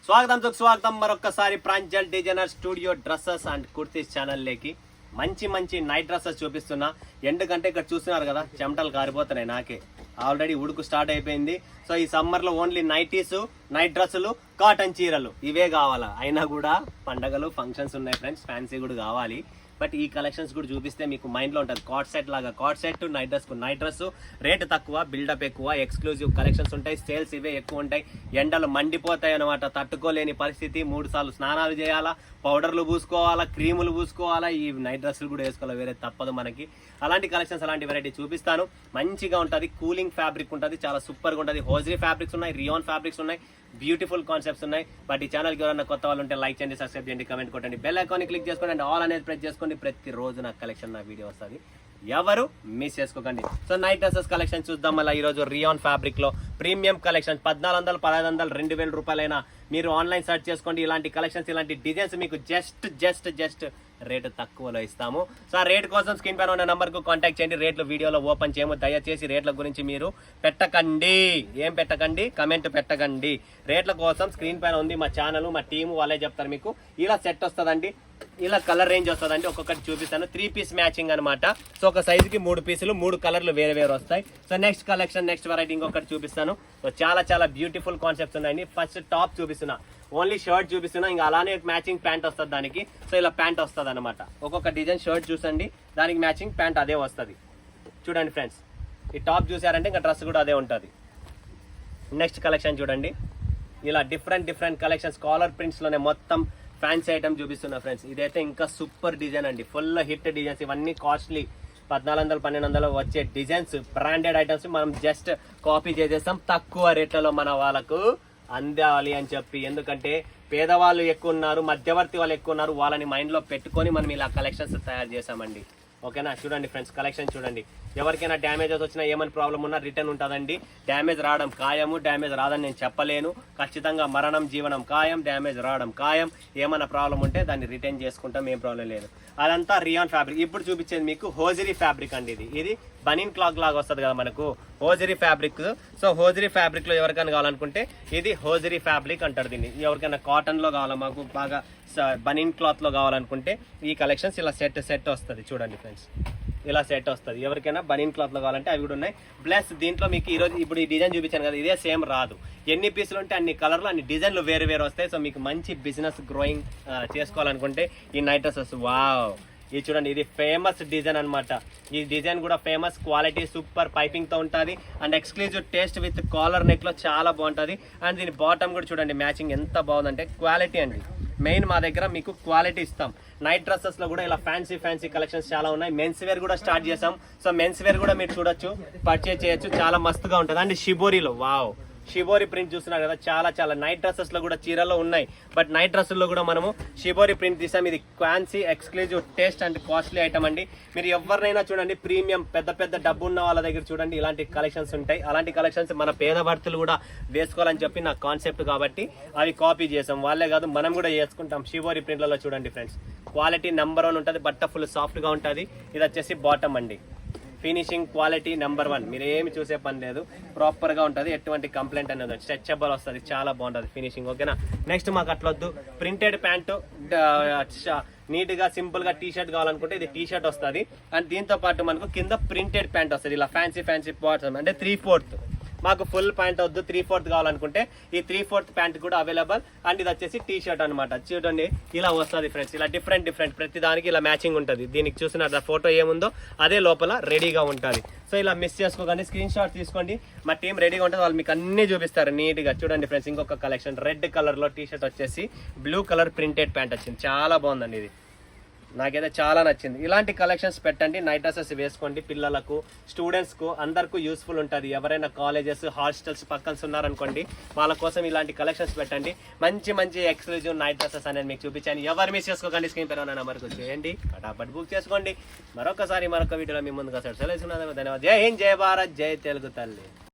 స్వాగతం మరొకసారి Pranjal designer studio dresses and kurtis ఛానల్లోకి మంచి నైట్ డ్రెస్సెస్ చూపిస్తున్నా. ఎందుకంటే ఇక్కడ చూస్తున్నారు కదా, చెమటలు కారిపోతున్నాయి. నాకే ఆల్రెడీ ఉడుకు స్టార్ట్ అయిపోయింది. సో ఈ సమ్మర్లో ఓన్లీ నైటీస్, నైట్ డ్రెస్సులు, కాటన్ చీరలు ఇవే కావాలా. అయినా కూడా పండగలు, ఫంక్షన్స్ ఉన్నాయి ఫ్రెండ్స్, ఫ్యాన్సీ కూడా కావాలి. బట్ ఈ కలెక్షన్స్ కూడా చూపిస్తే మీకు మైండ్లో ఉంటుంది. కార్డ్ సెట్ లాగా card set, night dress rate తక్కువ, బిల్డప్ ఎక్కువ, ఎక్స్క్లూజివ్ కలెక్షన్స్ ఉంటాయి. సేల్స్ ఇవే ఎక్కువ ఉంటాయి. ఎండలు మండిపోతాయి అనమాట, తట్టుకోలేని పరిస్థితి. 3 సార్లు స్నానాలు చేయాలా, పౌడర్లు పూసుకోవాలా, క్రీములు పూసుకోవాలా, ఈ నైట్ డ్రెస్సులు కూడా వేసుకోవాలి, వేరే తప్పదు మనకి. అలాంటి కలెక్షన్స్, అలాంటి వెరైటీ చూపిస్తాను. మంచిగా ఉంటుంది, కూలింగ్ ఫ్యాబ్రిక్ ఉంటుంది, చాలా సూపర్గా ఉంటుంది. హోజరీ ఫ్యాబ్రిక్స్ ఉన్నాయి, రియాన్ ఫ్యాబ్రిక్స్ ఉన్నాయి, బ్యూటిఫుల్ కాన్సెప్ట్స్ ఉన్నాయి. బట్ ఈ ఛానల్కి ఎవరైనా కొత్త వాళ్ళు ఉంటే లైక్ చేయండి, సబ్స్క్రైబ్ చేయండి, కమెంట్ కొట్టండి, బెల్ ఐకాన్ని క్లిక్ చేసుకోండి అండ్ ఆల్ అనేది ప్రెస్ చేసుకోండి. ప్రతిరోజు నాకు కలెక్షన్, నా వీడియో వస్తుంది, ఎవరు మిస్ చేసుకోకండి. సో నైట్ డ్రెస్సెస్ కలెక్షన్ చూద్దాం. మళ్ళీ ఈరోజు రియాన్ ఫ్యాబ్రిక్ లో ప్రీమియం కలెక్షన్ 1400, 1500, 2000 రూపాయలైనా మీరు ఆన్లైన్ సెర్చ్ చేసుకోండి. ఇలాంటి కలెక్షన్స్, ఇలాంటి డిజైన్స్ మీకు జస్ట్ రేటు తక్కువలో ఇస్తాము. సో ఆ రేట్ కోసం స్క్రీన్ పైన ఉన్న నెంబర్ కు కాంటాక్ట్ చేయండి. రేట్లు వీడియోలో ఓపెన్ చేయము. దయచేసి రేట్ల గురించి మీరు పెట్టకండి, కమెంట్ పెట్టకండి. రేట్ల కోసం స్క్రీన్ పైన ఉంది మా ఛానల్, మా టీము వాళ్ళే చెప్తారు మీకు. ఇలా సెట్ వస్తుందండి, ఇలా కలర్ రేంజ్ వస్తుందండి. ఒక్కొక్కటి చూపిస్తాను. 3 పీస్ మ్యాచింగ్ అనమాట. సో ఒక సైజుకి 3 పీసులు, 3 కలర్లు వేరే వస్తాయి. So next collection, next variety ఇంకొకటి చూపిస్తాను. సో చాలా బ్యూటిఫుల్ కాన్సెప్ట్స్ ఉన్నాయండి. ఫస్ట్ టాప్ చూపిస్తున్నా, ఓన్లీ షర్ట్ చూపిస్తున్నా. ఇంకా అలానే మ్యాచింగ్ ప్యాంట్ వస్తుంది దానికి. సో ఇలా ప్యాంట్ వస్తుంది అనమాట. ఒక్కొక్క డిజైన్ షర్ట్ చూసండి, దానికి మ్యాచింగ్ ప్యాంట్ అదే వస్తుంది. చూడండి ఫ్రెండ్స్, ఈ టాప్ చూసారంటే ఇంకా డ్రెస్ కూడా అదే ఉంటుంది. నెక్స్ట్ కలెక్షన్ చూడండి, ఇలా డిఫరెంట్ కలెక్షన్స్, కాలర్ ప్రింట్స్ లోనే మొత్తం ఫ్యాన్సీ ఐటమ్ చూపిస్తున్నా ఫ్రెండ్స్. ఇదైతే ఇంకా సూపర్ డిజైన్ అండి, ఫుల్ హిట్ డిజైన్స్. ఇవన్నీ కాస్ట్లీ 1400, 1200 వచ్చే డిజైన్స్, బ్రాండెడ్ ఐటమ్స్ మనం జస్ట్ కాపీ చేసేస్తాం తక్కువ రేట్లలో మన వాళ్ళకు అందాలి అని చెప్పి. ఎందుకంటే పేదవాళ్ళు ఎక్కువ ఉన్నారు, మధ్యవర్తి వాళ్ళు ఎక్కువ ఉన్నారు, వాళ్ళని మైండ్లో పెట్టుకొని మనం ఇలా కలెక్షన్స్ తయారు చేసామండి. ఓకేనా, చూడండి ఫ్రెండ్స్, కలెక్షన్ చూడండి. ఎవరికైనా డ్యామేజెస్ వచ్చినా, ఏమైనా ప్రాబ్లం ఉన్నా రిటర్న్ ఉంటుందండి. డ్యామేజ్ రావడం ఖాయము, డ్యామేజ్ రాదని నేను చెప్పలేను. ఖచ్చితంగా మరణం జీవనం ఖాయం, డ్యామేజ్ రావడం ఖాయం. ఏమైనా ప్రాబ్లం ఉంటే దాన్ని రిటర్న్ చేసుకుంటాం, ఏం ప్రాబ్లం లేదు. అదంతా రియాన్ ఫ్యాబ్రిక్. ఇప్పుడు చూపించేది మీకు హోజరీ ఫ్యాబ్రిక్ అండి. ఇది బనీన్ క్లాత్ లాగా వస్తుంది కదా మనకు, hosiery fabric. So hosiery fabric లో ఎవరికైనా కావాలనుకుంటే ఇది హోజరీ ఫ్యాబ్రిక్ అంటారు దీన్ని. ఎవరికైనా కాటన్ లో కావాలా, మాకు బాగా బనీన్ క్లాత్ లో కావాలనుకుంటే ఈ కలెక్షన్స్ ఇలా సెట్ వస్తుంది. చూడండి ఫ్రెండ్స్, ఇలా సెట్ వస్తుంది. ఎవరికైనా బనీన్ క్లాత్ లో కావాలంటే అవి కూడా ఉన్నాయి. ప్లస్ దీంట్లో మీకు ఈరోజు ఇప్పుడు ఈ డిజైన్ చూపించాను కదా, ఇదే సేమ్ రాదు. ఎన్ని పీసులు ఉంటే అన్ని కలర్లు, అన్ని డిజైన్లు వేరు వస్తాయి. సో మీకు మంచి బిజినెస్ గ్రోయింగ్ చేసుకోవాలనుకుంటే ఈ నైట్ డ్రెస్సెస్, వావ్, ఇది చూడండి, ఇది ఫేమస్ డిజైన్ అనమాట. ఈ డిజైన్ కూడా ఫేమస్, క్వాలిటీ సూపర్, పైపింగ్ తో ఉంటుంది and exclusive taste with collar neck లో చాలా బాగుంటుంది. అండ్ దీని బాటమ్ కూడా చూడండి, మ్యాచింగ్ ఎంత బాగుందంటే క్వాలిటీ అండి. మెయిన్ మా దగ్గర మీకు క్వాలిటీ ఇస్తాం. నైట్ డ్రెస్సెస్ లో కూడా ఇలా ఫ్యాన్సీ కలెక్షన్స్ చాలా ఉన్నాయి. మెన్స్ వేర్ కూడా స్టార్ట్ చేసాం. సో మెన్స్ వేర్ కూడా మీరు చూడొచ్చు, పర్చేజ్ చేయొచ్చు, చాలా మస్తుగా ఉంటుంది. అండ్ షిబోరీలో, వావ్, షిబోరి ప్రింట్ చూస్తున్నారు కదా, చాలా నైట్ డ్రెస్సెస్ లో కూడా చీరలో ఉన్నాయి. బట్ నైట్ డ్రెస్సుల్లో కూడా మనము షిబోరి ప్రింట్ తీసాం. ఇది fancy, exclusive taste and costly item అండి. మీరు ఎవరినైనా చూడండి, ప్రీమియం పెద్ద డబ్బు ఉన్న వాళ్ళ దగ్గర చూడండి, ఇలాంటి కలెక్షన్స్ ఉంటాయి. అలాంటి కలెక్షన్స్ మన పేద భర్తలు కూడా వేసుకోవాలని చెప్పి నా కాన్సెప్ట్ కాబట్టి అవి కాపీ చేసాం. వాళ్ళే కాదు, మనం కూడా చేసుకుంటాం. షిబోరి ప్రింట్లలో చూడండి ఫ్రెండ్స్, క్వాలిటీ నెంబర్ 1 ఉంటుంది. బట్ట ఫుల్ సాఫ్ట్ గా ఉంటుంది. ఇది వచ్చేసి బాటమ్ అండి. ఫినిషింగ్ క్వాలిటీ నెంబర్ 1, మీరు ఏమి చూసే పని లేదు, ప్రాపర్ గా ఉంటుంది. ఎటువంటి కంప్లైంట్ అనేది స్ట్రెచబుల్ వస్తుంది, చాలా బాగుంటుంది ఫినిషింగ్. ఓకేనా, నెక్స్ట్ మాకు అట్లొద్దు, ప్రింటెడ్ ప్యాంటు, నీట్ గా సింపుల్ గా టీ షర్ట్ కావాలనుకుంటే ఇది టీ షర్ట్ వస్తుంది. అండ్ దీంతో పాటు మనకు కింద ప్రింటెడ్ ప్యాంట్ వస్తుంది. ఇలా ఫ్యాన్సీ బాటమ్ అంటే 3/4. మాకు ఫుల్ ప్యాంట్ వద్దు, 3/4 కావాలనుకుంటే ఈ 3/4 ప్యాంట్ కూడా అవైలబుల్. అండ్ ఇది వచ్చేసి టీ షర్ట్ అనమాట. చూడండి, ఇలా వస్తుంది ఫ్రెండ్స్. ఇలా డిఫరెంట్ ప్రతి దానికి ఇలా మ్యాచింగ్ ఉంటుంది. దీనికి చూసిన ఫోటో ఏముందో అదే లోపల రెడీగా ఉంటుంది. సో ఇలా మిస్ చేసుకోకండి, స్క్రీన్ షాట్ తీసుకోండి. మా టీం రెడీగా ఉంటుంది, వాళ్ళు మీకు అన్ని చూపిస్తారు నీట్ గా. చూడండి ఫ్రెండ్స్, ఇంకొక కలెక్షన్, రెడ్ కలర్ లో టీ షర్ట్ వచ్చేసి బ్లూ కలర్ ప్రింటెడ్ ప్యాంట్ వచ్చింది. చాలా బాగుందండి, ఇది నాకైతే చాలా నచ్చింది. ఇలాంటి కలెక్షన్స్ పెట్టండి, నైట్ డ్రెస్సెస్ వేసుకోండి. పిల్లలకు, స్టూడెంట్స్కు, అందరికీ యూస్ఫుల్ ఉంటుంది. ఎవరైనా కాలేజెస్, హాస్టల్స్ పక్కన ఉన్నారనుకోండి, వాళ్ళ కోసం ఇలాంటి కలెక్షన్స్ పెట్టండి. మంచి ఎక్స్క్లూజివ్ నైట్ డ్రెస్సెస్ అనేది మీకు చూపించాను. ఎవరు మిస్ చేసుకోకండి, స్క్రీన్ పైన నెంబర్కి చేయండి, ఫటాఫట్ బుక్ చేసుకోండి. మరొక వీడియోలో మీ ముందుగా సెలవు. ధన్యవాదాలు. జై హింద్, జై భారత్, జై తెలుగు తల్లి.